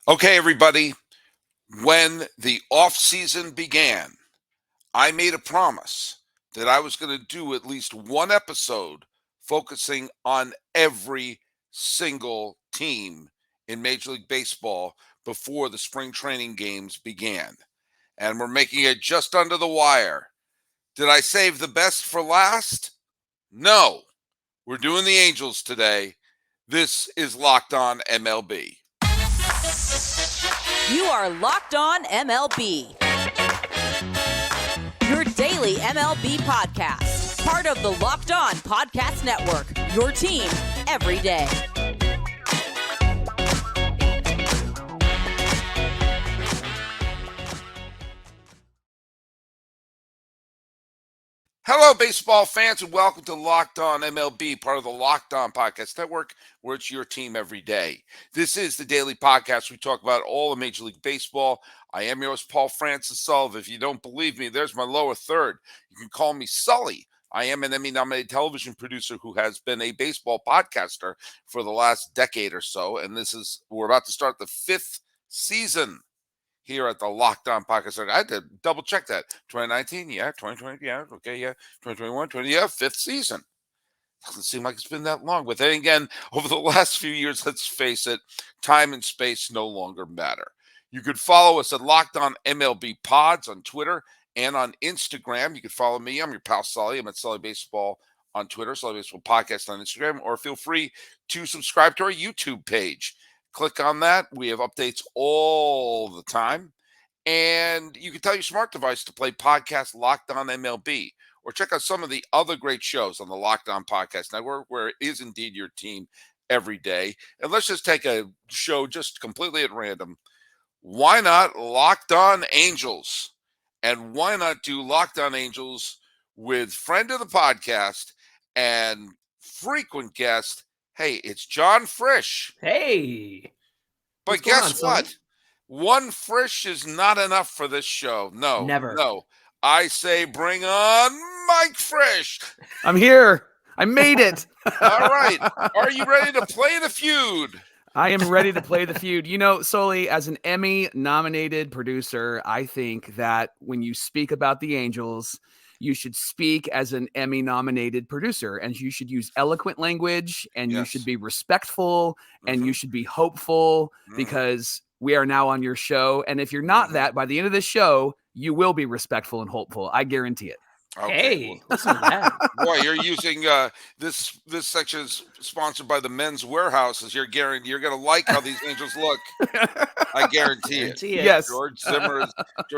Okay, everybody, when the off season began, I made a promise that I was going to do at least one episode focusing on every single team in Major League Baseball before the spring training games began. And we're making it just under the wire. Did I save the best for last? No. We're doing the Angels today. This is Locked On MLB. You are Locked On MLB. Your daily MLB podcast. Part of the Locked On Podcast Network. Your team every day. Hello, baseball fans, and welcome to Locked On MLB, part of the Locked On Podcast Network, where it's your team every day. This is the daily podcast. We talk about all of Major League Baseball. I am your host, Paul Francis Sullivan. If you don't believe me, there's my lower third. You can call me Sully. I am an Emmy-nominated television producer who has been a baseball podcaster for the last decade or so, and we're about to start the fifth season here at the Locked On Podcast. I had to double check that. 2019, yeah. 2020, yeah. Okay, yeah. 2021, fifth season. Doesn't seem like it's been that long. But then again, over the last few years, let's face it, time and space no longer matter. You could follow us at Locked On MLB Pods on Twitter and on Instagram. You could follow me. I'm your pal Sully. I'm at Sully Baseball on Twitter, Sully Baseball Podcast on Instagram, or feel free to subscribe to our YouTube page. Click on that. We have updates all the time. And you can tell your smart device to play podcast Locked On MLB, or check out some of the other great shows on the Locked On Podcast Network, where it is indeed your team every day. And let's just take a show just completely at random. Why not Locked On Angels? And why not do Locked On Angels with friend of the podcast and frequent guest? Hey, it's John Frisch. Hey. But guess what? One Frisch is not enough for this show. No. Never. No. I say bring on Mike Frisch. I'm here. I made it. All right. Are you ready to play the feud? I am ready to play the feud. You know, Sully, as an Emmy-nominated producer, I think that when you speak about the Angels, you should speak as an Emmy-nominated producer, and you should use eloquent language, and you should be respectful, and you should be hopeful, because we are now on your show. And if you're not that, by the end of this show, you will be respectful and hopeful. I guarantee it. Okay. Hey, listen to that. Boy, you're using this section is sponsored by the Men's Warehouse. You're going to like how these Angels look. I guarantee it. Yes. George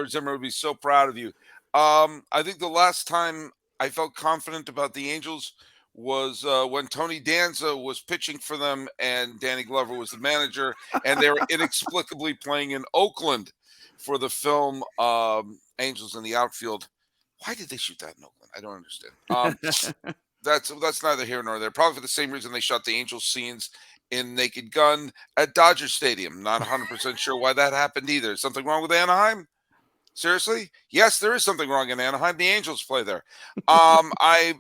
Zimmer would be so proud of you. I think the last time I felt confident about the Angels was when Tony Danza was pitching for them and Danny Glover was the manager, and they were inexplicably playing in Oakland for the film Angels in the Outfield. Why did they shoot that in Oakland? I don't understand. That's neither here nor there. Probably for the same reason they shot the Angels scenes in Naked Gun at Dodger Stadium. Not 100% sure why that happened either. Is something wrong with Anaheim? Seriously? Yes, there is something wrong in Anaheim. The Angels play there. I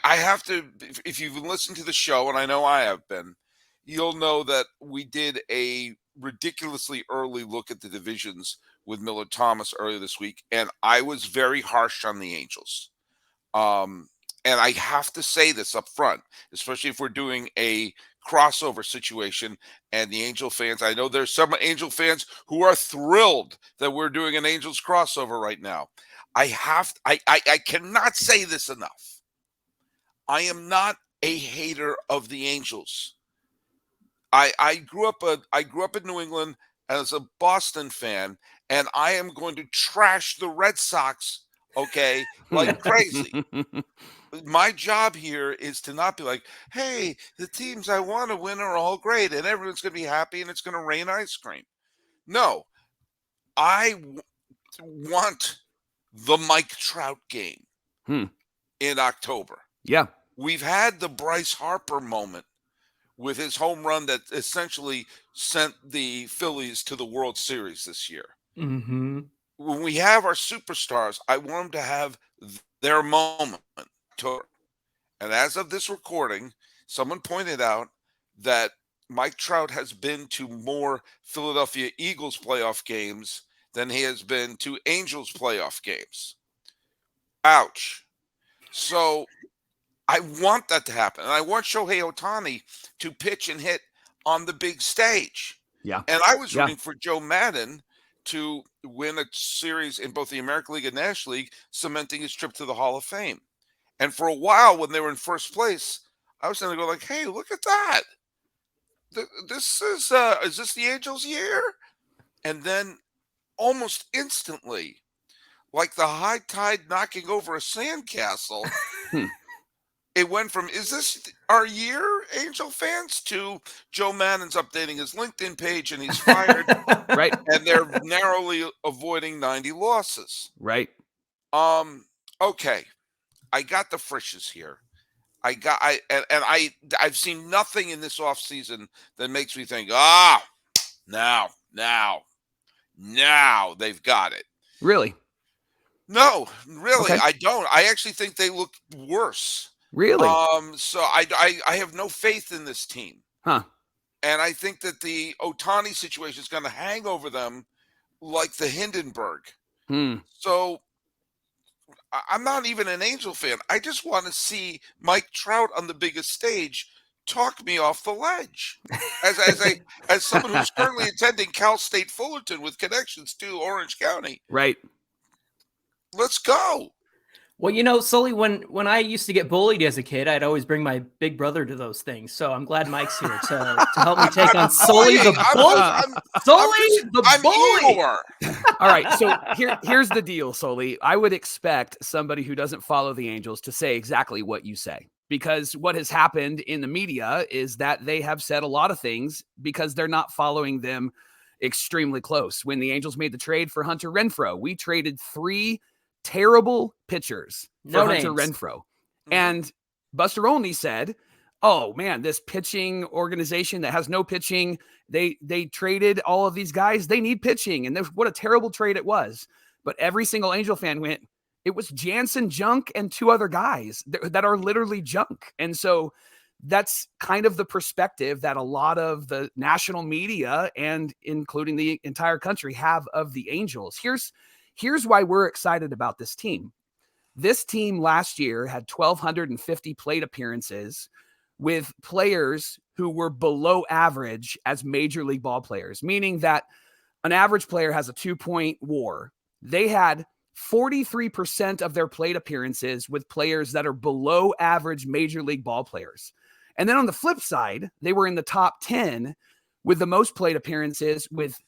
have to, if you've listened to the show, and I know I have been, you'll know that we did a ridiculously early look at the divisions with Miller Thomas earlier this week, and I was very harsh on the Angels. And I have to say this up front, especially if we're doing a crossover situation, and the Angel fans, I know there's some Angel fans who are thrilled that we're doing an Angels crossover right now. I cannot say this enough. I am not a hater of the Angels. I grew up in New England as a Boston fan, and I am going to trash the Red Sox, okay, like crazy. My job here is to not be like, hey, the teams I want to win are all great and everyone's going to be happy and it's going to rain ice cream. No, I want the Mike Trout game in October. Yeah. We've had the Bryce Harper moment with his home run that essentially sent the Phillies to the World Series this year. Mm-hmm. When we have our superstars, I want them to have their moment. And as of this recording, someone pointed out that Mike Trout has been to more Philadelphia Eagles playoff games than he has been to Angels playoff games. Ouch. So I want that to happen. And I want Shohei Ohtani to pitch and hit on the big stage. Yeah. And I was Yeah. rooting for Joe Madden to win a series in both the American League and National League, cementing his trip to the Hall of Fame. And for a while, when they were in first place, I was going to go like, hey, look at that. This is this the Angels' year? And then almost instantly, like the high tide knocking over a sandcastle, it went from, is this our year, Angel fans, to Joe Mannon's updating his LinkedIn page and he's fired. Right. And they're narrowly avoiding 90 losses. Right. Okay. I got the Frisches here. I've seen nothing in this offseason that makes me think, now they've got it. Really? No, really, Okay. I don't. I actually think they look worse. Really? So I have no faith in this team. Huh. And I think that the Ohtani situation is going to hang over them like the Hindenburg. So I'm not even an Angel fan. I just want to see Mike Trout on the biggest stage talk me off the ledge. As someone who's currently attending Cal State Fullerton with connections to Orange County. Right. Let's go. Well, Sully, when I used to get bullied as a kid, I'd always bring my big brother to those things. So I'm glad Mike's here to help me take on Sully the bully. I'm Eeyore. All right. So here's the deal, Sully. I would expect somebody who doesn't follow the Angels to say exactly what you say, because what has happened in the media is that they have said a lot of things because they're not following them extremely close. When the Angels made the trade for Hunter Renfroe, we traded 3 terrible pitchers for Hunter Renfroe. And Buster Olney said, oh man, this pitching organization that has no pitching, they traded all of these guys. They need pitching. And what a terrible trade it was. But every single Angel fan went, it was Jansen junk and 2 other guys that are literally junk. And so that's kind of the perspective that a lot of the national media and including the entire country have of the Angels. Here's why we're excited about this team. This team last year had 1,250 plate appearances with players who were below average as major league ball players, meaning that an average player has a 2-point WAR. They had 43% of their plate appearances with players that are below average major league ball players. And then on the flip side, they were in the top 10 with the most plate appearances with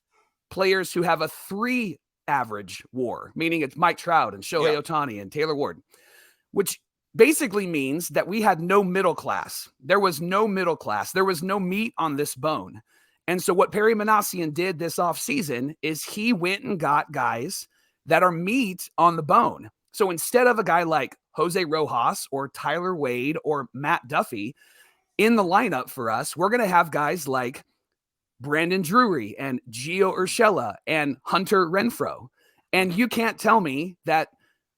players who have a 3 average WAR, meaning it's Mike Trout and Shohei Ohtani and Taylor Ward, which basically means that we had no middle class. There was no middle class. There was no meat on this bone. And so what Perry Manassian did this offseason is he went and got guys that are meat on the bone. So instead of a guy like Jose Rojas or Tyler Wade or Matt Duffy in the lineup for us, we're going to have guys like Brandon Drury and Gio Urshela and Hunter Renfroe. And you can't tell me that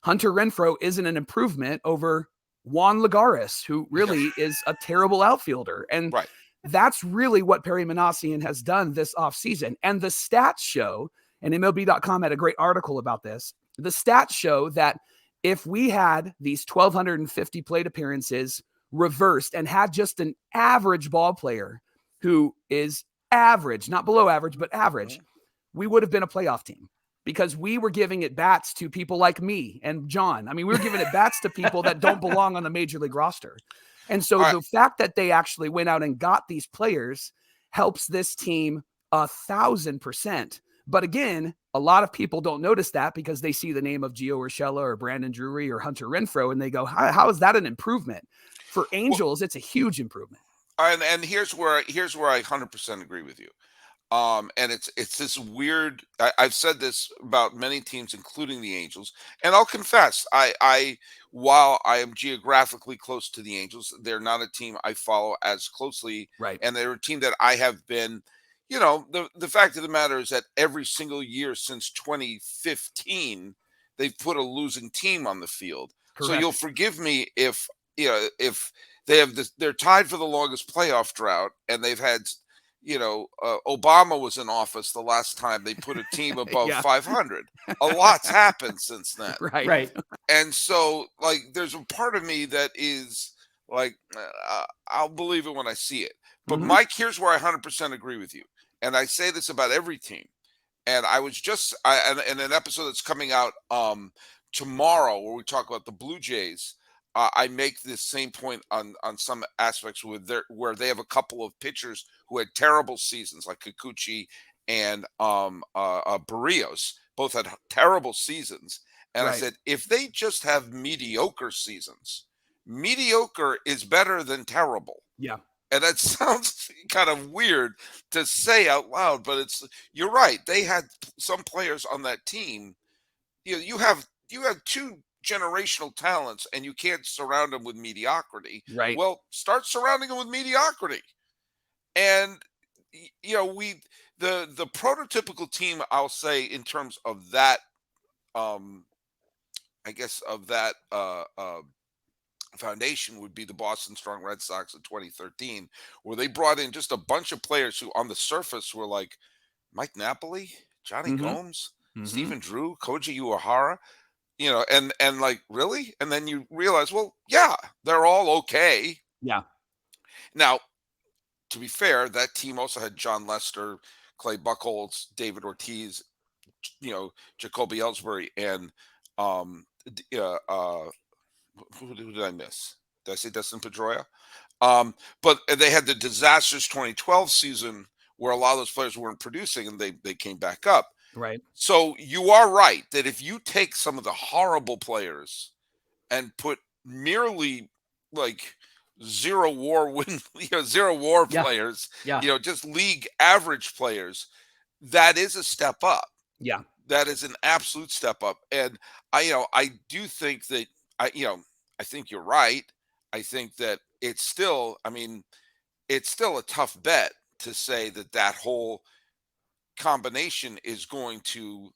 Hunter Renfroe isn't an improvement over Juan Lagares, who really is a terrible outfielder. And that's really what Perry Manassian has done this offseason. And the stats show, and MLB.com had a great article about this, the stats show that if we had these 1,250 plate appearances reversed and had just an average ball player who is average, not below average, but average, we would have been a playoff team because we were giving it bats to people like me and John. I mean, we were giving it bats to people that don't belong on the major league roster. And so the fact that they actually went out and got these players helps this team 1,000%. But again, a lot of people don't notice that because they see the name of Gio Urshela or Brandon Drury or Hunter Renfroe and they go, how is that an improvement? For Angels, it's a huge improvement. And here's where I 100% agree with you. And it's this weird. I've said this about many teams, including the Angels. And I'll confess, while I am geographically close to the Angels, they're not a team I follow as closely. Right. And they're a team that I have been. You know, the fact of the matter is that every single year since 2015, they've put a losing team on the field. Correct. So you'll forgive me if they have they're tied for the longest playoff drought, and they've had Obama was in office the last time they put a team above Yeah. 500. A lot's happened since then. Right. And so, like, there's a part of me that is like, I'll believe it when I see it. But Mhm. Mike, here's where I 100% agree with you. And I say this about every team. And I was just in an episode that's coming out tomorrow where we talk about the Blue Jays. I make this same point on some aspects where they have a couple of pitchers who had terrible seasons, like Kikuchi and Barrios. Both had terrible seasons. And I Right. said, if they just have mediocre seasons, mediocre is better than terrible. Yeah. And that sounds kind of weird to say out loud, but you're right. They had some players on that team. You have two generational talents, and you can't surround them with mediocrity. Right. Well, start surrounding them with mediocrity. And the prototypical team, I'll say, in terms of that, I guess of that foundation would be the Boston Strong Red Sox in 2013, where they brought in just a bunch of players who on the surface were like Mike Napoli, Johnny Mhm. Gomes, Mhm. Stephen Drew, Koji Uehara, and like, really? And then you realize, well, yeah, they're all okay. Yeah. Now, to be fair, that team also had John Lester, Clay Buchholz, David Ortiz, Jacoby Ellsbury, and who did I miss? Did I say Dustin Pedroia? But they had the disastrous 2012 season where a lot of those players weren't producing, and they came back up. Right. So you are right that if you take some of the horrible players and put merely like zero WAR win, zero WAR players, just league average players, that is a step up. Yeah. That is an absolute step up. And I do think that I think you're right. I think that it's still a tough bet to say that whole combination is going to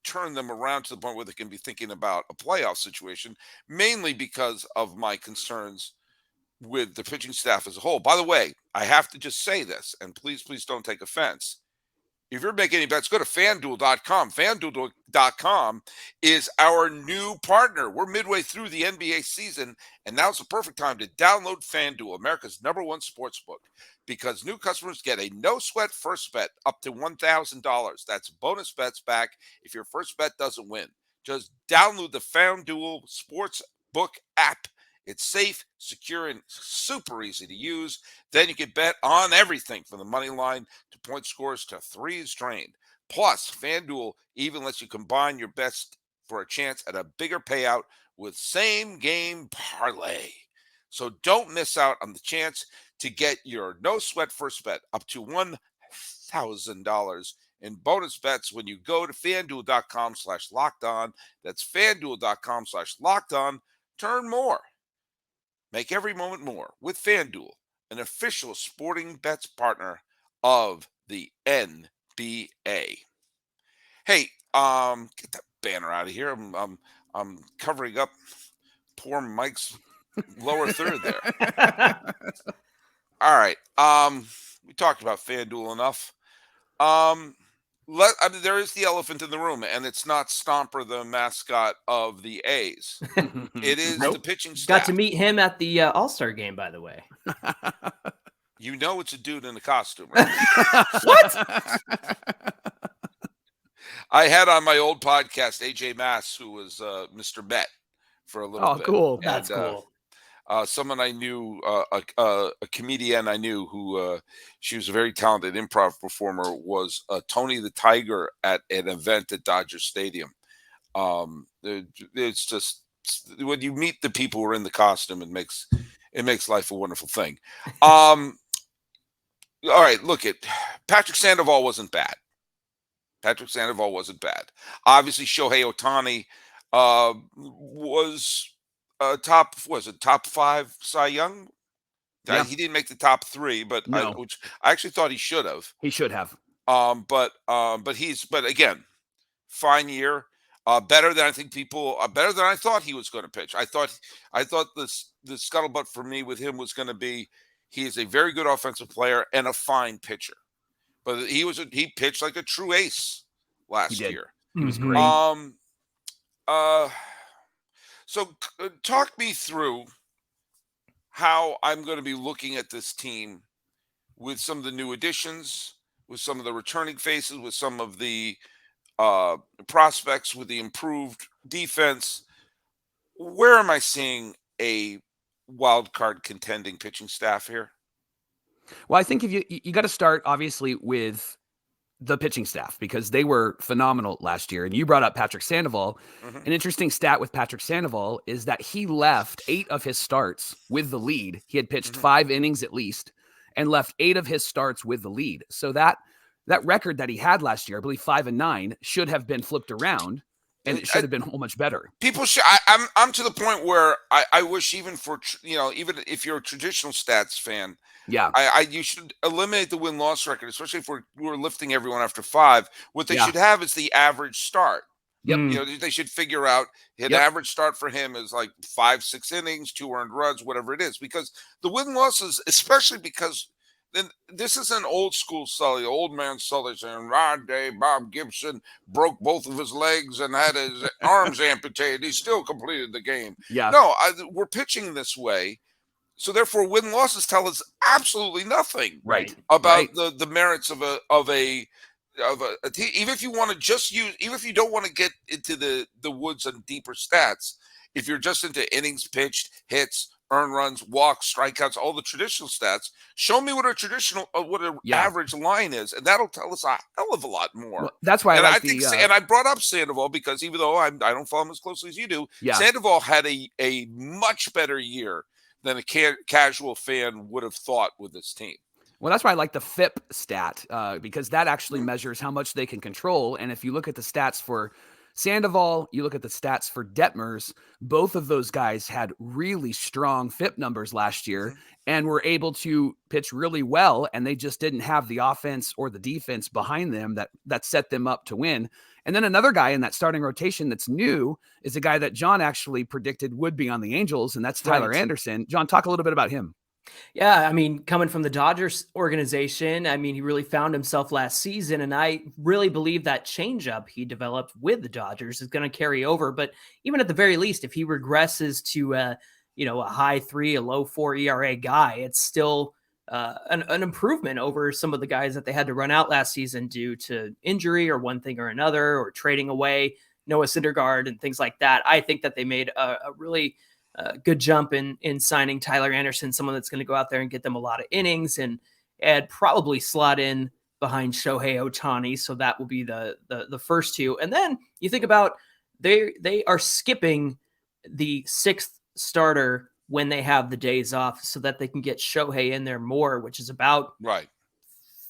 turn them around to the point where they can be thinking about a playoff situation, mainly because of my concerns with the pitching staff as a whole. By the way, I have to just say this, and please don't take offense. If you're making any bets, go to FanDuel.com. FanDuel.com is our new partner. We're midway through the NBA season, and now's the perfect time to download FanDuel, America's #1 sportsbook, because new customers get a no-sweat first bet up to $1,000. That's bonus bets back if your first bet doesn't win. Just download the FanDuel Sportsbook app. It's safe, secure, and super easy to use. Then you can bet on everything from the money line to point scores to threes drained. Plus, FanDuel even lets you combine your bets for a chance at a bigger payout with same-game parlay. So don't miss out on the chance to get your no-sweat first bet up to $1,000 in bonus bets when you go to FanDuel.com/lockedon. That's FanDuel.com/lockedon. Turn more. Make every moment more with FanDuel, an official sporting bets partner of the NBA. Hey, get that banner out of here. I'm covering up poor Mike's lower third there. All right. We talked about FanDuel enough. There is the elephant in the room, and it's not Stomper, the mascot of the A's. It is the pitching staff. Got to meet him at the All-Star game, by the way. It's a dude in a costume, right? What? I had on my old podcast AJ Mass, who was Mr. Met for a little bit. Oh, cool. That's cool. Someone I knew, a comedian I knew who she was a very talented improv performer, was Tony the Tiger at an event at Dodger Stadium. It's just when you meet the people who are in the costume, it makes life a wonderful thing. All right, look, Patrick Sandoval wasn't bad. Obviously, Shohei Ohtani was top 5 Cy Young? Yeah. He didn't make the top 3, but No. which I actually thought he should have. He should have. But again, fine year. Better than I thought he was going to pitch. I thought the scuttlebutt for me with him was going to be He is a very good offensive player and a fine pitcher. But he pitched like a true ace last year. He was great. So talk me through how I'm going to be looking at this team with some of the new additions, with some of the returning faces, with some of the prospects, with the improved defense. Where am I seeing a wild card contending pitching staff here? Well, I think if you got to start obviously with the pitching staff because they were phenomenal last year. And you brought up Patrick Sandoval. An interesting stat with Patrick Sandoval is that he left 8 of his starts with the lead. He had pitched 5 innings at least and left 8 of his starts with the lead. So that record that he had last year, I believe 5-9, should have been flipped around. And it should have been much better. People should. I'm to the point where I wish even for even if you're a traditional stats fan, you should eliminate the win-loss record, especially if we're lifting everyone after 5. What they should have is the average start. Yep. They should figure out an average start for him is like 5-6 innings, 2 earned runs, whatever it is. Because the win-losses, especially because then this is an old school Sully, old man Sully saying, "Rod Day, Bob Gibson broke both of his legs and had his arms amputated. He still completed the game." Yeah. No, we're pitching this way. So therefore, win losses tell us absolutely nothing about the merits of a team. Even if you want to just use, even if you don't want to get into the woods on deeper stats, if you're just into innings pitched, hits, earned runs, walks, strikeouts, all the traditional stats, show me what an average line is, and that'll tell us a hell of a lot more. Well, that's why I think and I brought up Sandoval because even though I don't follow him as closely as you do, Sandoval had a much better year than a casual fan would have thought with this team. Well, that's why I like the FIP stat because that actually measures how much they can control. And if you look at the stats for Sandoval, you look at the stats for Detmers, both of those guys had really strong FIP numbers last year and were able to pitch really well, and they just didn't have the offense or the defense behind them that set them up to win. And then another guy in that starting rotation that's new is a guy that John actually predicted would be on the Angels, and that's Tyler Anderson. John, talk a little bit about him. Yeah, I mean, coming from the Dodgers organization, I mean, he really found himself last season, and I really believe that changeup he developed with the Dodgers is going to carry over. But even at the very least, if he regresses to a high 3, a low 4 ERA guy, it's still an improvement over some of the guys that they had to run out last season due to injury or one thing or another, or trading away Noah Syndergaard and things like that. I think that they made a really good jump in signing Tyler Anderson, someone that's going to go out there and get them a lot of innings and probably slot in behind Shohei Ohtani. So that will be the first 2. And then you think about they are skipping the 6th starter when they have the days off so that they can get Shohei in there more, which is about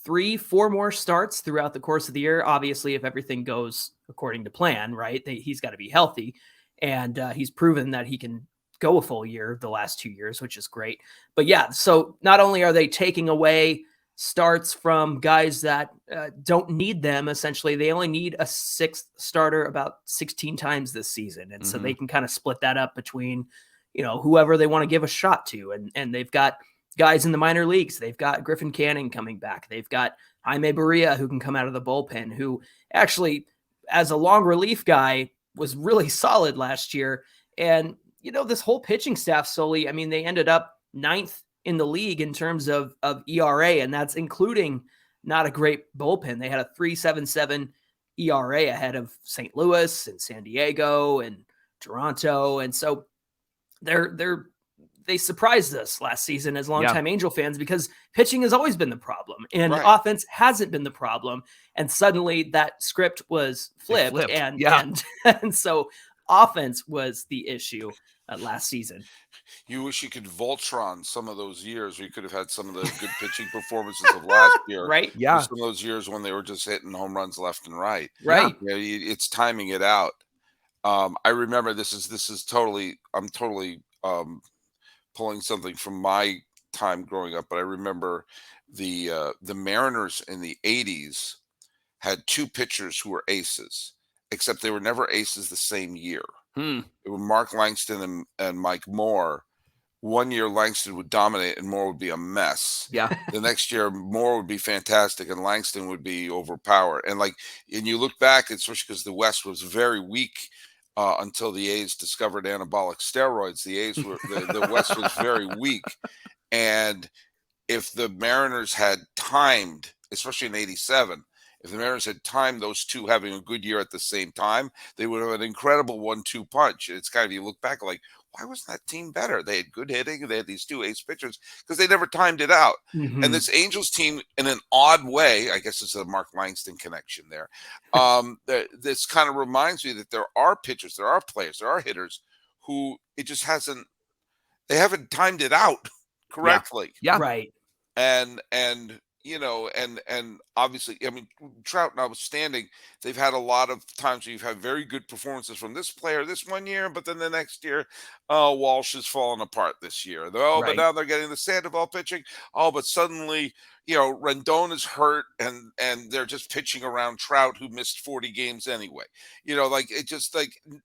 3-4 more starts throughout the course of the year. Obviously, if everything goes according to plan, right, he's got to be healthy. And he's proven that he can go a full year the last 2 years, which is great. But yeah, so not only are they taking away starts from guys that don't need them, essentially, they only need a 6th starter about 16 times this season. And so they can kind of split that up between, whoever they want to give a shot to. And they've got guys in the minor leagues. They've got Griffin Canning coming back. They've got Jaime Barria, who can come out of the bullpen, who actually, as a long relief guy, was really solid last year. And this whole pitching staff, Sully, I mean, they ended up 9th in the league in terms of ERA, and that's including not a great bullpen. They had a 3.77 ERA ahead of St. Louis and San Diego and Toronto. And so they surprised us last season as longtime Angel fans because pitching has always been the problem and offense hasn't been the problem. And suddenly that script was flipped. And so offense was the issue last season. You wish you could Voltron some of those years where you could have had some of the good pitching performances of last year. Right. Yeah. Some of those years when they were just hitting home runs left and right. Right. It's timing it out. I remember I'm totally pulling something from my time growing up, but I remember the Mariners in the 80s had 2 pitchers who were aces, except they were never aces the same year. It were Mark Langston and Mike Moore, one year Langston would dominate and Moore would be a mess. Yeah. The next year Moore would be fantastic and Langston would be overpowered. And you look back, especially because the West was very weak until the A's discovered anabolic steroids. The West was very weak. And if the Mariners had timed, especially in '87, if the Mariners had timed those two having a good year at the same time, they would have an incredible 1-2 punch. It's kind of, you look back like, why wasn't that team better? They had good hitting. They had these two ace pitchers because they never timed it out. Mhm. And this Angels team, in an odd way, I guess it's a Mark Langston connection there. This kind of reminds me that there are pitchers, there are players, there are hitters who they haven't timed it out correctly. Yeah. Right. And obviously, I mean, Trout notwithstanding, they've had a lot of times where you've had very good performances from this player this one year, but then the next year, Walsh has fallen apart this year. But Right. now they're getting the Sandoval pitching. But suddenly, Rendon is hurt, and they're just pitching around Trout, who missed 40 games anyway.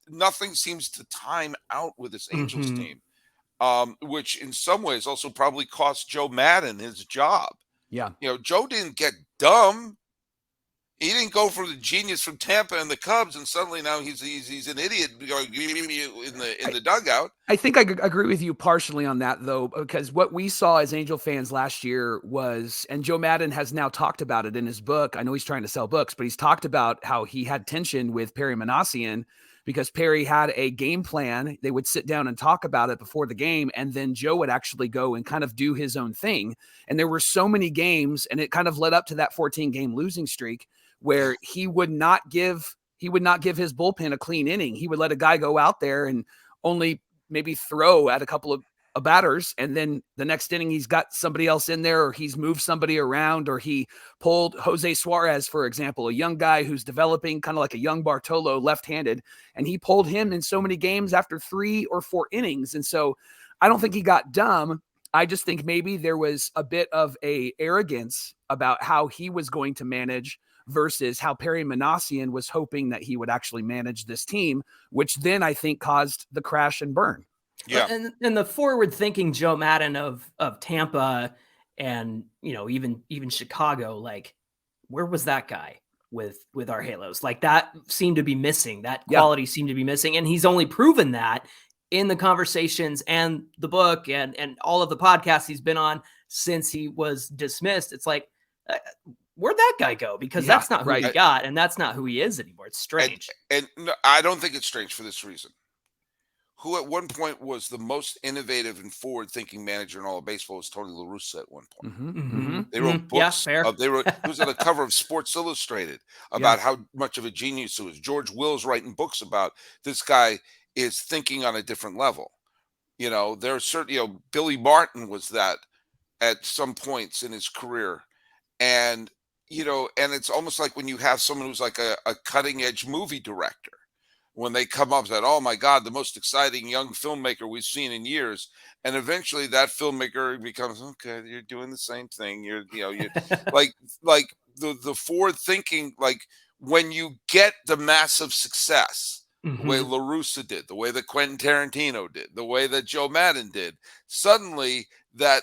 Nothing seems to time out with this Angels Mhm. team. Which in some ways also probably cost Joe Madden his job. Yeah. Joe didn't get dumb. He didn't go for the genius from Tampa and the Cubs, and suddenly now he's an idiot in the dugout. I think I agree with you partially on that, though, because what we saw as Angel fans last year was, and Joe Madden has now talked about it in his book. I know he's trying to sell books, but he's talked about how he had tension with Perry Manassian because Perry had a game plan. They would sit down and talk about it before the game, and then Joe would actually go and kind of do his own thing. And there were so many games, and it kind of led up to that 14-game losing streak where he would not give his bullpen a clean inning. He would let a guy go out there and only maybe throw at a couple of batters, and then the next inning he's got somebody else in there, or he's moved somebody around, or he pulled Jose Suarez, for example, a young guy who's developing kind of like a young Bartolo, left-handed, and he pulled him in so many games after 3 or 4 innings. And so I don't think he got dumb. I just think maybe there was a bit of a arrogance about how he was going to manage versus how Perry Manassian was hoping that he would actually manage this team, which then I think caused the crash and burn. Yeah. And the forward-thinking Joe Madden of Tampa and, even Chicago, like, where was that guy with our Halos? Like, that seemed to be missing. That quality seemed to be missing. And he's only proven that in the conversations and the book and all of the podcasts he's been on since he was dismissed. It's like, where'd that guy go? Because that's not who he got, and that's not who he is anymore. It's strange. And no, I don't think it's strange for this reason. Who at one point was the most innovative and forward-thinking manager in all of baseball was Tony La Russa at one point. Mm-hmm, mm-hmm. They wrote books. Yeah, fair. He was on the cover of Sports Illustrated about how much of a genius he was. George Will's writing books about this guy is thinking on a different level. There's certainly, Billy Martin was that at some points in his career. And, and it's almost like when you have someone who's like a cutting-edge movie director. When they come up and say, oh my God, the most exciting young filmmaker we've seen in years. And eventually that filmmaker becomes, okay, you're doing the same thing. You're like the forward thinking, like when you get the massive success, the way La Russa did, the way that Quentin Tarantino did, the way that Joe Madden did, suddenly that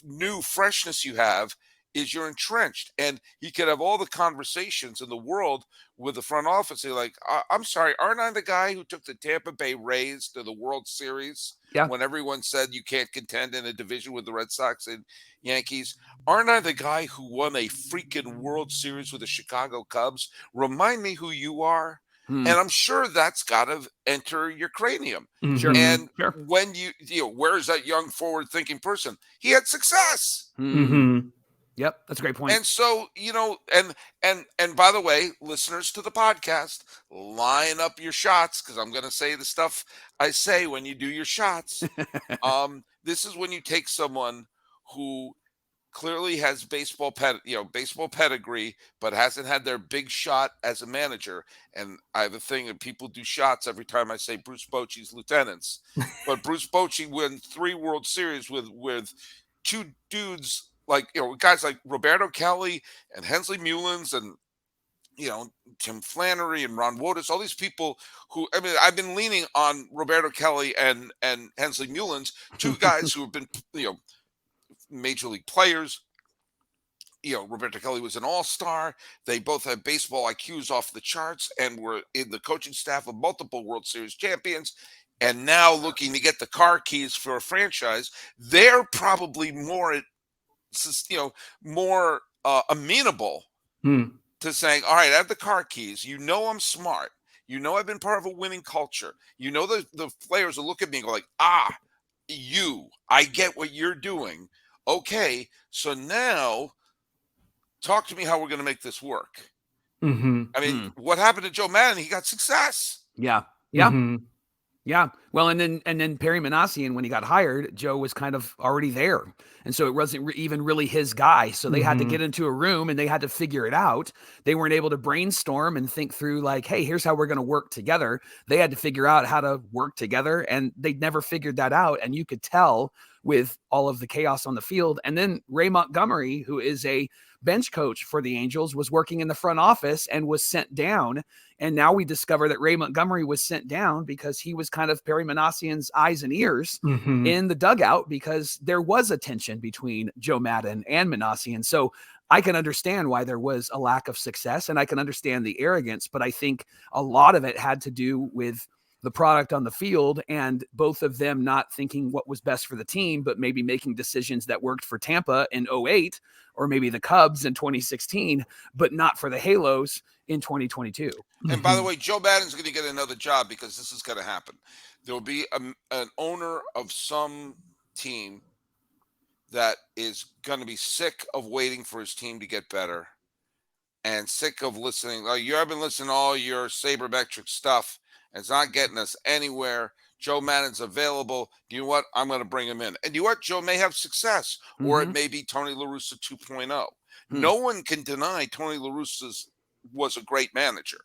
new freshness you have is you're entrenched, and he could have all the conversations in the world with the front office. They're like, I'm sorry, aren't I the guy who took the Tampa Bay Rays to the World Series when everyone said you can't contend in a division with the Red Sox and Yankees? Aren't I the guy who won a freaking World Series with the Chicago Cubs? Remind me who you are. And I'm sure that's got to enter your cranium. Sure. And when where's that young forward-thinking person? He had success. Mm-hmm. Yep, that's a great point. And so, and by the way, listeners to the podcast, line up your shots, because I'm going to say the stuff I say when you do your shots. This is when you take someone who clearly has baseball pedigree, but hasn't had their big shot as a manager. And I have a thing that people do shots every time I say Bruce Bochy's lieutenants. But Bruce Bochy won 3 World Series with 2 dudes, like, guys like Roberto Kelly and Hensley Mullins and Tim Flannery and Ron Wotus, all these people who, I mean, I've been leaning on Roberto Kelly and Hensley Mullins, two guys who have been, major league players. Roberto Kelly was an all-star. They both had baseball IQs off the charts and were in the coaching staff of multiple World Series champions. And now looking to get the car keys for a franchise, they're probably more, amenable to saying, all right, I have the car keys. I'm smart. I've been part of a winning culture. The players will look at me and go like, I get what you're doing. Okay, so now talk to me how we're going to make this work. Mm-hmm. I mean, what happened to Joe Madden? He got success. Yeah. Yeah. Well, and then Perry Manassian, when he got hired, Joe was kind of already there. And so it wasn't even really his guy. So they had to get into a room and they had to figure it out. They weren't able to brainstorm and think through like, hey, here's how we're going to work together. They had to figure out how to work together, and they'd never figured that out. And you could tell with all of the chaos on the field. And then Ray Montgomery, who is a bench coach for the Angels, was working in the front office and was sent down. And now we discover that Ray Montgomery was sent down because he was kind of Perry Manassian's eyes and ears in the dugout, because there was a tension between Joe Madden and Manassian. So I can understand why there was a lack of success, and I can understand the arrogance, but I think a lot of it had to do with the product on the field and both of them not thinking what was best for the team, but maybe making decisions that worked for Tampa in 2008 or maybe the Cubs in 2016, but not for the Halos in 2022. And by the way, Joe Madden's going to get another job because this is going to happen. There will be an owner of some team that is going to be sick of waiting for his team to get better and sick of listening. I've been listening to all your sabermetric stuff. It's not getting us anywhere. Joe Madden's available. You know what? I'm going to bring him in. And you know what? Joe may have success, or it may be Tony La Russa 2.0. No one can deny Tony La Russa was a great manager.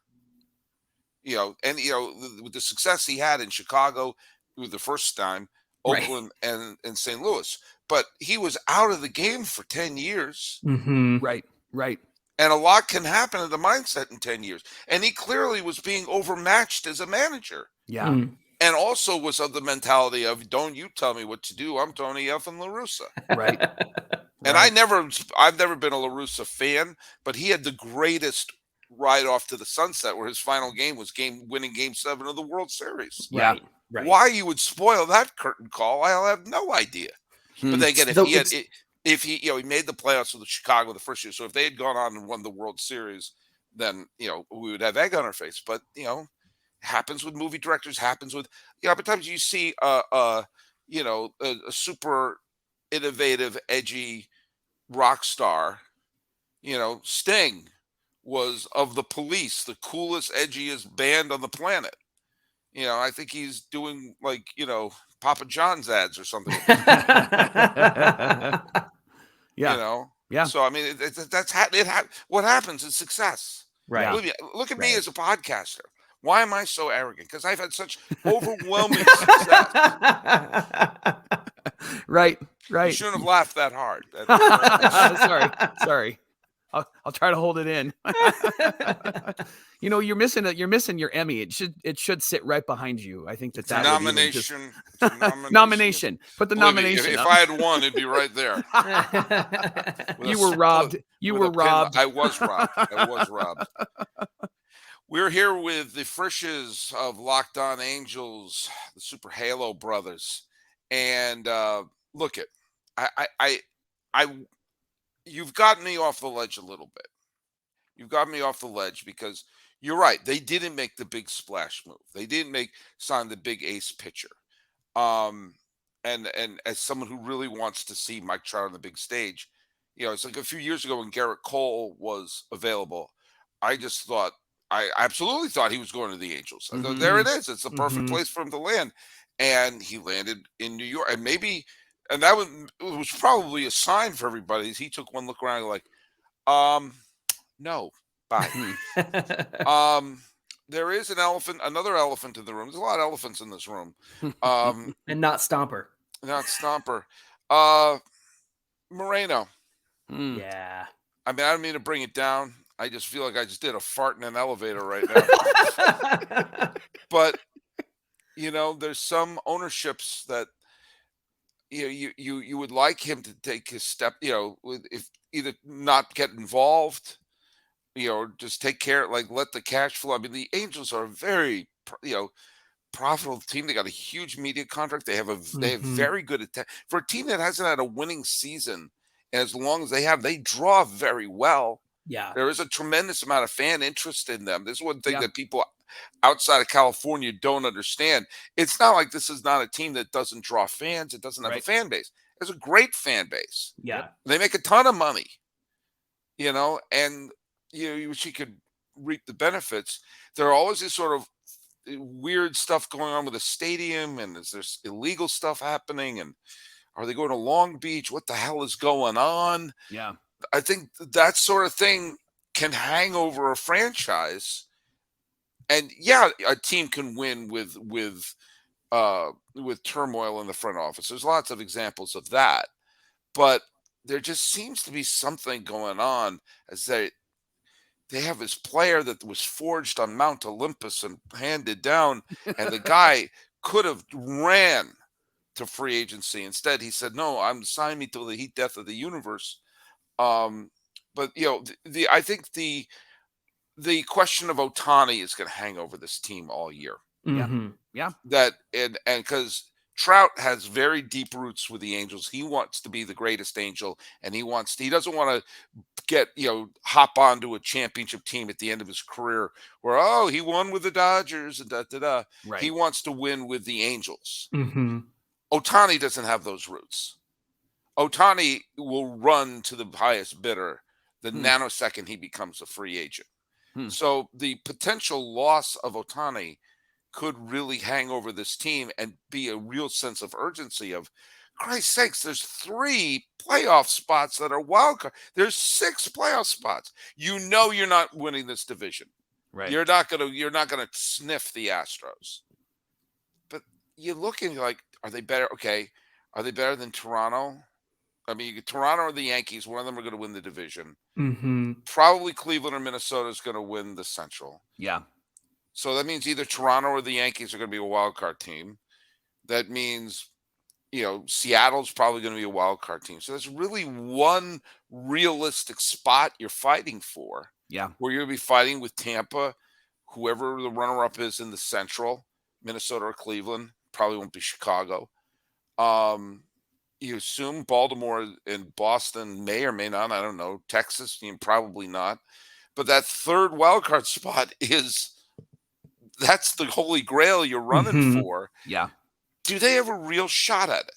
With the success he had in Chicago the first time, Oakland and St. Louis. But he was out of the game for 10 years. Right. And a lot can happen in the mindset in 10 years. And he clearly was being overmatched as a manager. Yeah. And also was of the mentality of, don't you tell me what to do. I'm Tony F. and La Russa. Right. And I've never been a La Russa fan, but he had the greatest ride off to the sunset where his final game was winning Game 7 of the World Series. Yeah. Right. Why you would spoil that curtain call, I have no idea. But then again, if he made the playoffs with Chicago the first year, so if they had gone on and won the World Series, then we would have egg on our face. But happens with movie directors, happens with sometimes you see a super innovative, edgy rock star. Sting was of the Police, the coolest, edgiest band on the planet. I think he's doing Papa John's ads or something. Yeah. So I mean, what happens is success. Right. Look at me as a podcaster. Why am I so arrogant? Because I've had such overwhelming success. Right. You shouldn't have laughed that hard. Sorry. I'll try to hold it in. You're missing your Emmy. It should sit right behind you. I think that nomination. Nomination. Put the nomination. If I had won, it'd be right there. You were robbed. I was robbed. We're here with the Frisches of Locked On Angels, the Super Halo brothers, and look it. You've gotten me off the ledge a little bit. You've got me off the ledge because you're right. They didn't make the big splash move. They didn't sign the big ace pitcher. And as someone who really wants to see Mike Trout on the big stage, it's like a few years ago when Garrett Cole was available. I absolutely thought he was going to the Angels. I thought, there it is. It's the perfect place for him to land. And he landed in New York. And that was probably a sign for everybody. He took one look around like, no, bye. There is another elephant in the room. There's a lot of elephants in this room. And not Stomper. Moreno. Yeah. I mean, I don't mean to bring it down. I just feel like I just did a fart in an elevator right now. But there's some ownerships that you would like him to take his step. If either not get involved, or just take care, like let the cash flow. I mean, the Angels are a very profitable team. They got a huge media contract. They have very good for a team that hasn't had a winning season. As long as they draw very well. Yeah. There is a tremendous amount of fan interest in them. This is one thing that people outside of California don't understand. It's not like this is not a team that doesn't draw fans. It doesn't have a fan base. It's a great fan base. Yeah. They make a ton of money, and you wish you could reap the benefits. There are always this sort of weird stuff going on with the stadium, and there's illegal stuff happening, and are they going to Long Beach? What the hell is going on? Yeah. I think that sort of thing can hang over a franchise. And a team can win with turmoil in the front office. There's lots of examples of that. But there just seems to be something going on as they have this player that was forged on Mount Olympus and handed down, and the guy could have ran to free agency. Instead, he said, "No, I'm signing me to the heat death of the universe." But I think the question of Ohtani is going to hang over this team all year. Mm-hmm. Yeah. That and because Trout has very deep roots with the Angels. He wants to be the greatest Angel, and he doesn't want to get hop onto a championship team at the end of his career where he won with the Dodgers and Right. He wants to win with the Angels. Mm-hmm. Ohtani doesn't have those roots. Ohtani will run to the highest bidder the nanosecond he becomes a free agent. So the potential loss of Ohtani could really hang over this team and be a real sense of urgency of, Christ's sakes, there's 3 playoff spots that are wild card. There's 6 playoff spots. You're not winning this division. Right. You're not gonna sniff the Astros. But you're looking like, are they better? Okay, are they better than Toronto? I mean, Toronto or the Yankees, one of them are going to win the division. Mm-hmm. Probably Cleveland or Minnesota is going to win the Central. Yeah. So that means either Toronto or the Yankees are going to be a wild card team. That means, Seattle's probably going to be a wild card team. So there's really one realistic spot you're fighting for. Yeah. Where you're going to be fighting with Tampa, whoever the runner-up is in the Central, Minnesota or Cleveland. Probably won't be Chicago. You assume Baltimore and Boston may or may not. I don't know. Texas, probably not. But that third wildcard spot that's the holy grail you're running for. Yeah. Do they have a real shot at it?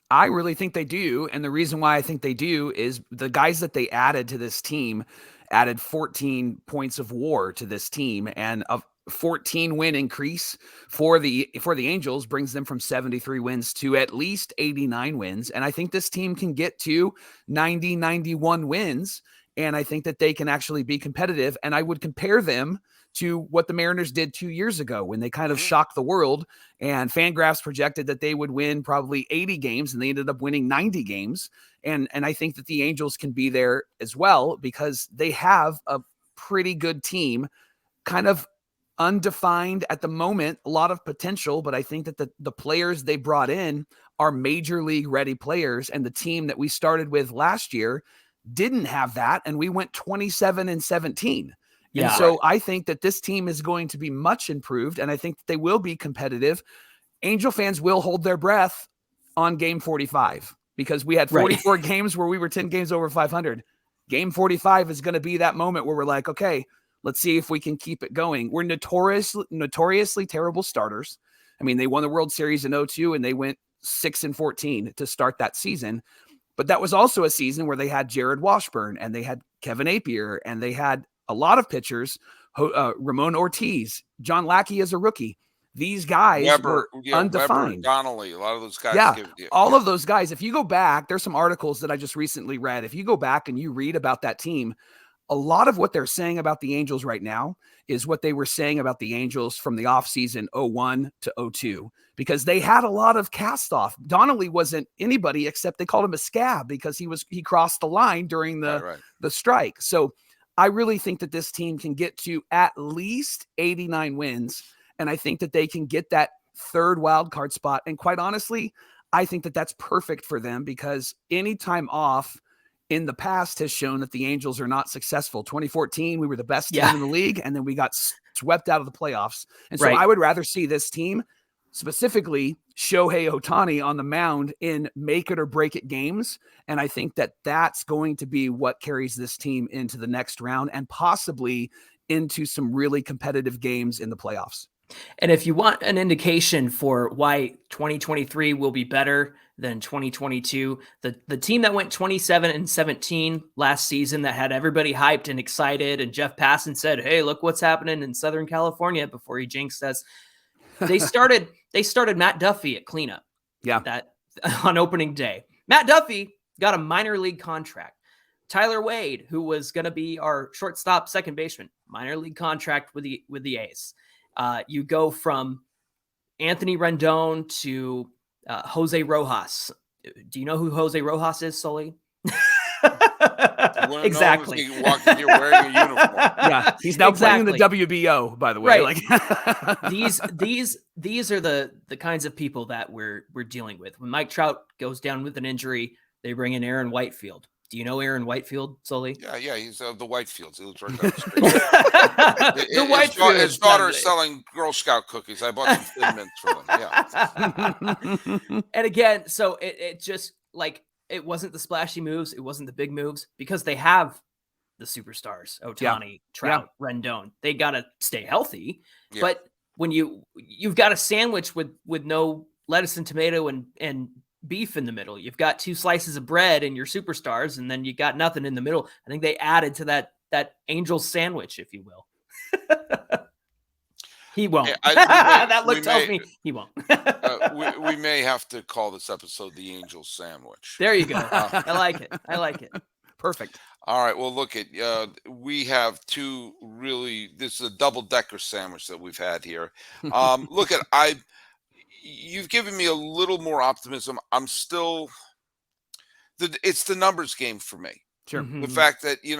I really think they do. And the reason why I think they do is the guys that they added to this team added 14 points of WAR to this team, and a 14 win increase for the Angels brings them from 73 wins to at least 89 wins. And I think this team can get to 90, 91 wins. And I think that they can actually be competitive. And I would compare them to what the Mariners did 2 years ago when they kind of shocked the world, and FanGraphs projected that they would win probably 80 games, and they ended up winning 90 games. And I think that the Angels can be there as well because they have a pretty good team, kind of undefined at the moment, a lot of potential, but I think that the players they brought in are major league ready players. And the team that we started with last year didn't have that. And we went 27-17. Yeah. And so I think that this team is going to be much improved, and I think that they will be competitive. Angel fans will hold their breath on game 45 because we had 44 games where we were 10 games over 500. Game 45 is going to be that moment where we're like, okay, let's see if we can keep it going. We're notoriously terrible starters. I mean, they won the World Series in 2002 and they went 6-14 to start that season. But that was also a season where they had Jared Washburn and they had Kevin Appier and they had a lot of pitchers, Ramon Ortiz, John Lackey as a rookie. These guys were undefined. Weber, Donnelly, a lot of those guys. All of those guys. If you go back, there's some articles that I just recently read. If you go back and you read about that team, a lot of what they're saying about the Angels right now is what they were saying about the Angels from the offseason 01 to 02, because they had a lot of cast off. Donnelly wasn't anybody except they called him a scab because he crossed the line during the strike. So I really think that this team can get to at least 89 wins. And I think that they can get that third wild card spot. And quite honestly, I think that that's perfect for them because any time off in the past has shown that the Angels are not successful. 2014, we were the best team in the league, and then we got swept out of the playoffs. And so I would rather see this team, specifically Shohei Ohtani, on the mound in make it or break it games. And I think that that's going to be what carries this team into the next round and possibly into some really competitive games in the playoffs. And if you want an indication for why 2023 will be better than 2022, the team that went 27-17 last season that had everybody hyped and excited, and Jeff Passan said, "Hey, look what's happening in Southern California," before he jinxed us. They started Matt Duffy at cleanup. Yeah. That on opening day. Matt Duffy got a minor league contract. Tyler Wade, who was going to be our shortstop second baseman, minor league contract with the A's. You go from Anthony Rendon to Jose Rojas. Do you know who Jose Rojas is, Sully? Exactly. He walking here wearing a uniform. Yeah, he's now playing the WBO, by the way. Right. Like these are the kinds of people that we're dealing with. When Mike Trout goes down with an injury, they bring in Aaron Whitefield. Do you know Aaron Whitefield, Sully? Yeah, he's the Whitefields. He lives right down the street. His daughter is selling Girl Scout cookies. I bought some Thin Mints for them. Yeah. And again, so it just like it wasn't the splashy moves, it wasn't the big moves because they have the superstars, Ohtani, Trout, Rendon. They gotta stay healthy. Yeah. But when you've got a sandwich with no lettuce and tomato and beef in the middle. You've got 2 slices of bread and your superstars, and then you got nothing in the middle. I think they added to that Angels sandwich, if you will. He won't. That look tells me he won't. we may have to call this episode the Angels Sandwich. There you go. I like it. Perfect. All right. Well, look at we have two really. This is a double-decker sandwich that we've had here. Look at You've given me a little more optimism. I'm still. It's the numbers game for me. Sure. Mm-hmm. The fact that you're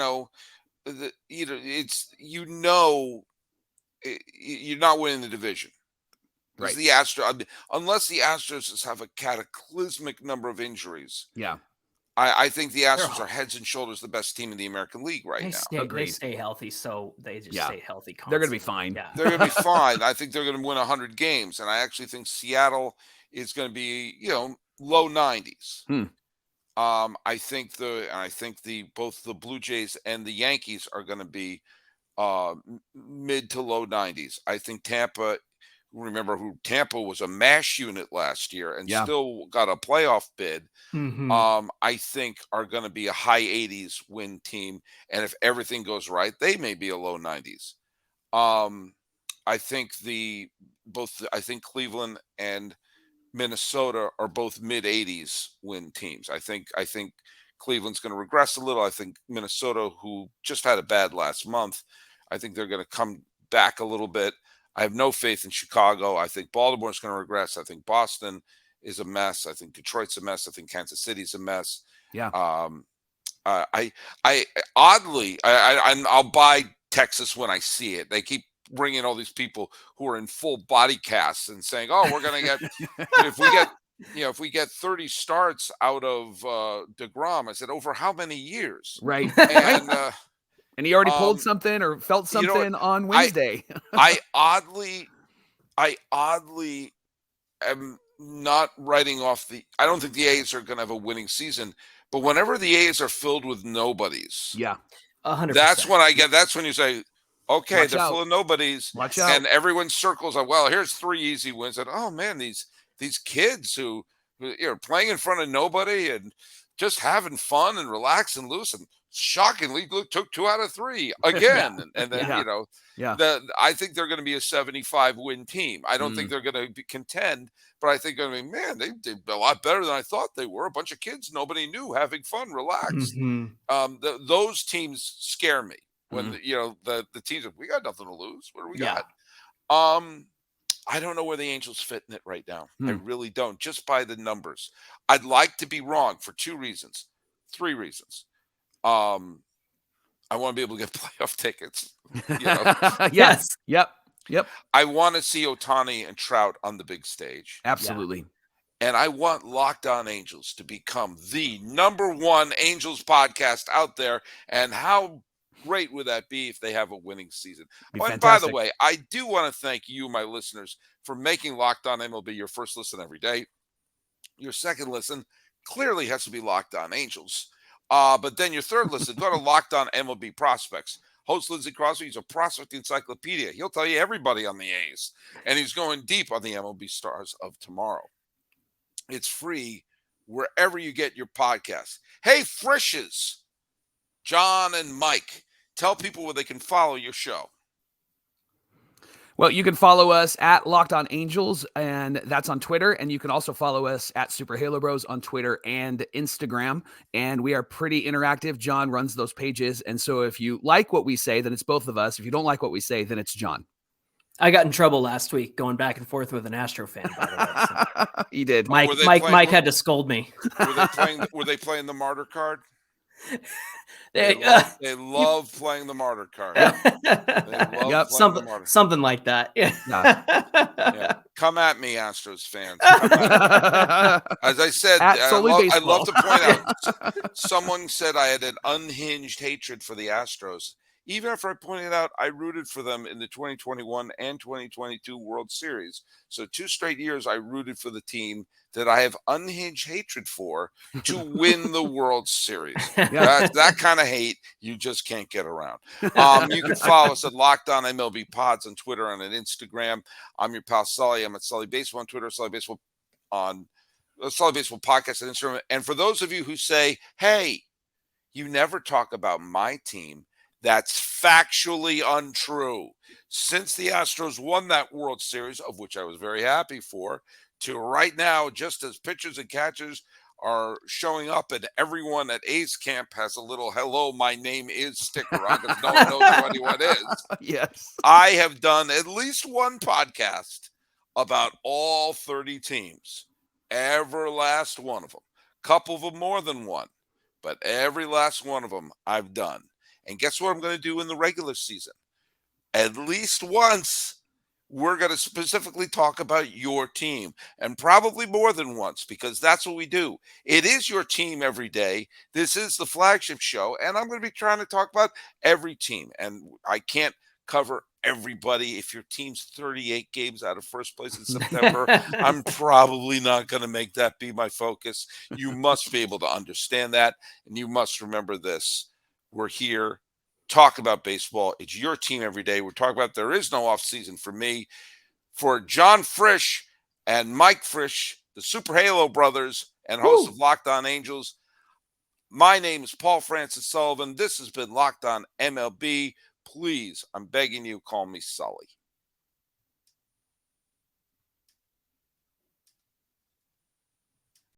not winning the division. Right. The Astros, unless the Astros have a cataclysmic number of injuries. Yeah. I think the Astros are heads and shoulders the best team in the American League now. They stay healthy, so they just stay healthy constantly. They're going to be fine. Yeah. They're going to be fine. I think they're going to win 100 games, and I actually think Seattle is going to be, low 90s. I think both the Blue Jays and the Yankees are going to be mid to low 90s. I think Tampa. Remember who Tampa was a mash unit last year and still got a playoff bid. Mm-hmm. I think are going to be a high 80s win team. And if everything goes right, they may be a low 90s. I think I think Cleveland and Minnesota are both mid 80s win teams. I think Cleveland's going to regress a little. I think Minnesota, who just had a bad last month, I think they're going to come back a little bit. I have no faith in Chicago. I think Baltimore's going to regress. I think Boston is a mess. I think Detroit's a mess. I think Kansas City's a mess. Yeah. I'll buy Texas when I see it. They keep bringing all these people who are in full body casts and saying, "Oh, we're going to get if we get 30 starts out of DeGrom." I said, "Over how many years?" Right. And and he already pulled something or felt something on Wednesday. I oddly am not writing off I don't think the A's are going to have a winning season, but whenever the A's are filled with nobodies, 100%. That's when you say, okay, they're full of nobodies. Watch out. And everyone circles on, well, here's 3 easy wins. And oh man, these kids who playing in front of nobody and just having fun and relax and loose, and shockingly took 2 out of 3 again. And then, I think they're going to be a 75 win team. I don't think they're going to contend, but I think they did a lot better than I thought they were. A bunch of kids nobody knew, having fun, relaxed. Mm-hmm. Those teams scare me when the teams we got nothing to lose. What do we got? I don't know where the Angels fit in it right now. I really don't, just by the numbers. I'd like to be wrong for 3 reasons. I want to be able to get playoff tickets. You know, Yes. Yep. I want to see Ohtani and Trout on the big stage. Absolutely. And I want Locked On Angels to become the #1 Angels podcast out there. And how great would that be if they have a winning season? Be Oh, and by the fantastic. way, I do want to thank you, my listeners, for making Locked On MLB your first listen every day. Your second listen clearly has to be Locked On Angels. But then your third listen, go to Locked On MLB Prospects. Host Lindsey Crosby is a prospect encyclopedia. He'll tell you everybody on the A's, and he's going deep on the MLB stars of tomorrow. It's free wherever you get your podcasts. Hey, Frishes, John and Mike, tell people where they can follow your show. Well, you can follow us at Locked On Angels, and that's on Twitter. And you can also follow us at Super Halo Bros on Twitter and Instagram. And we are pretty interactive. John runs those pages. And so if you like what we say, then it's both of us. If you don't like what we say, then it's John. I got in trouble last week going back and forth with an Astro fan, by the way. So. He did. Mike had to scold me. Were they playing the martyr card? They love playing the martyr card. Something like that. Yeah. Come at me, Astros fans. As I said, I love to point out, someone said I had an unhinged hatred for the Astros. Even after I pointed out I rooted for them in the 2021 and 2022 World Series. So 2 straight years I rooted for the team that I have unhinged hatred for to win the World Series. That kind of hate you just can't get around. You can follow us at Locked On MLB Pods on Twitter and on Instagram. I'm your pal Sully. I'm at Sully Baseball on Twitter, Sully Baseball on Sully Baseball Podcast on Instagram. And for those of you who say, hey, you never talk about my team, that's factually untrue. Since the Astros won that World Series, of which I was very happy for, to right now, just as pitchers and catchers are showing up and everyone at A's camp has a little hello, my name is sticker on because no one knows who anyone is. Yes. I have done at least one podcast about all 30 teams. Every last one of them. Couple of them more than one. But every last one of them I've done. And guess what I'm going to do in the regular season? At least once, we're going to specifically talk about your team, and probably more than once, because that's what we do. It is your team every day. This is the flagship show, and I'm going to be trying to talk about every team. And I can't cover everybody. If your team's 38 games out of first place in September, I'm probably not going to make that be my focus. You must be able to understand that, and you must remember this. We're here, talk about baseball. It's your team every day. We're talking about there is no off season for me. For John Frisch and Mike Frisch, the Super Halo Brothers and hosts of Locked On Angels, my name is Paul Francis Sullivan. This has been Locked On MLB. Please, I'm begging you, call me Sully.